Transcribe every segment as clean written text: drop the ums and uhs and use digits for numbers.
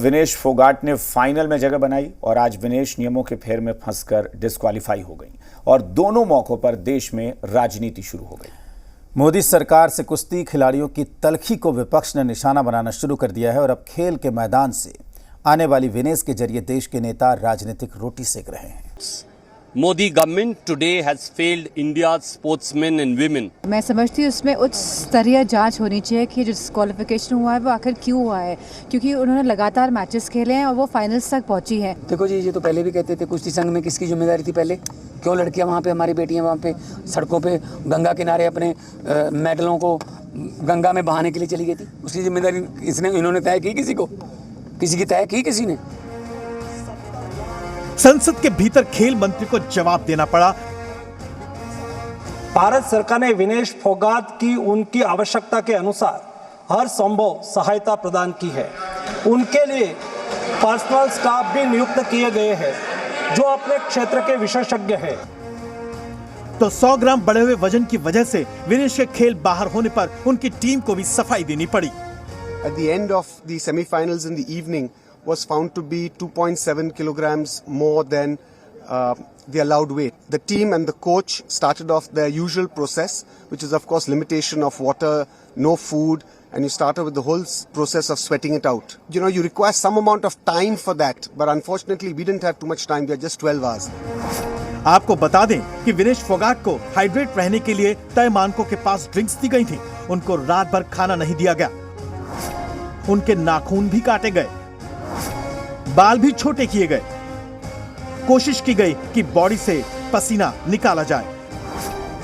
विनेश फोगाट ने फाइनल में जगह बनाई और आज विनेश नियमों के फेर में फंसकर डिस्क्वालीफाई हो गई और दोनों मौकों पर देश में राजनीति शुरू हो गई। मोदी सरकार से कुश्ती खिलाड़ियों की तलखी को विपक्ष ने निशाना बनाना शुरू कर दिया है और अब खेल के मैदान से आने वाली विनेश के जरिए देश के नेता राजनीतिक रोटी सेक रहे हैं। Modi government today has failed India's sportsmen and women. मैं समझती हूँ उसमें उच्च स्तरीय जांच होनी चाहिए कि जो डिस्क्वालिफिकेशन हुआ है वो आखिर क्यों हुआ है, क्योंकि उन्होंने लगातार मैचेस खेले हैं और वो फाइनल्स तक पहुंची है। देखो जी, ये तो पहले भी कहते थे कुश्ती संघ में किसकी जिम्मेदारी थी पहले? क्यों लड़कियां वहाँ पे, हमारी बेटियां वहाँ पे सड़कों पे गंगा किनारे अपने मेडलों को गंगा में बहाने के लिए चली गई थी? उसकी जिम्मेदारी इन्होंने तय की? किसी की तय की किसी ने? संसद के भीतर खेल मंत्री को जवाब देना पड़ा। भारत सरकार ने विनेश फोगाट की उनकी आवश्यकता के अनुसार हर संभव सहायता प्रदान की है। उनके लिए पर्सनल स्टाफ भी नियुक्त किए गए हैं जो अपने क्षेत्र के विशेषज्ञ हैं। तो 100 ग्राम बढ़े हुए वजन की वजह से विनेश के खेल बाहर होने पर उनकी टीम को भी सफाई देनी पड़ी। At the end of the semi-finals in the evening was found to be 2.7 kilograms more than the allowed weight. The team and the coach started off their usual process, which is of course limitation of water, no food, and you started with the whole process of sweating it out. You know, you require some amount of time for that, but unfortunately we didn't have too much time. We had just 12 hours. आपको बता दें कि विनेश फोगाट को hydrate रहने के लिए तय मानकों के पास ड्रिंक्स दी गई थी। उनको रात भर खाना नहीं दिया गया। उनके नाखून भी काटे गए, बाल भी छोटे किए गए। कोशिश की गई कि बॉडी से पसीना निकाला जाए।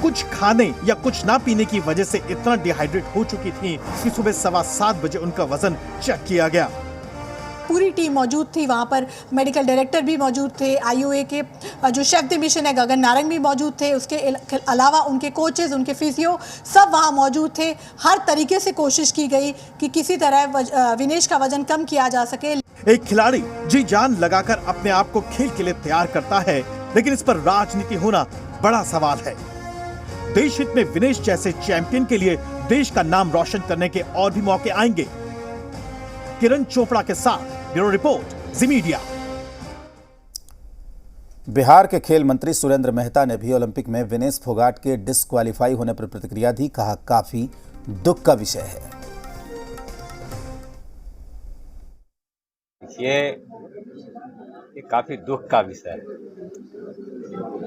कुछ खाने या कुछ ना पीने की वजह से इतना डिहाइड्रेट हो चुकी थी कि सुबह 7:15 बजे उनका वजन चेक किया गया। पूरी टीम मौजूद थी वहाँ पर, मेडिकल डायरेक्टर भी मौजूद थे, आईओए के जो शेफ द मिशन है गगन नारंग भी मौजूद थे, उसके अलावा उनके कोचेस, उनके फिजियो सब वहाँ मौजूद थे। हर तरीके से कोशिश की गई कि किसी तरह विनेश का वजन कम किया जा सके। एक खिलाड़ी जी जान लगाकर अपने आप को खेल के लिए तैयार करता है, लेकिन इस पर राजनीति होना बड़ा सवाल है। देश हित में विनेश जैसे चैंपियन के लिए देश का नाम रोशन करने के और भी मौके आएंगे। किरण चोपड़ा के साथ ब्यूरो रिपोर्ट, जी मीडिया। बिहार के खेल मंत्री सुरेंद्र मेहता ने भी ओलंपिक में विनेश फोगाट के डिस्क्वालीफाई होने पर प्रतिक्रिया दी। कहा, काफी दुख का विषय है। ये काफी दुख का विषय है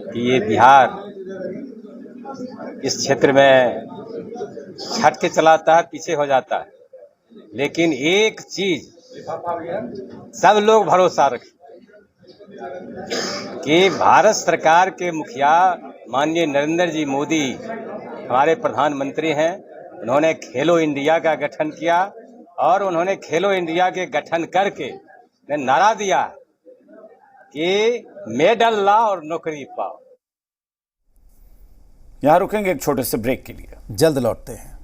कि ये बिहार इस क्षेत्र में छट के चलाता है, पीछे हो जाता है। लेकिन एक चीज सब लोग भरोसा रखें कि भारत सरकार के मुखिया माननीय नरेंद्र जी मोदी हमारे प्रधानमंत्री हैं। उन्होंने खेलो इंडिया का गठन किया और उन्होंने खेलो इंडिया के गठन करके नारा दिया कि मेडल लाओ और नौकरी पाओ। यहां रुकेंगे एक छोटे से ब्रेक के लिए, जल्द लौटते हैं।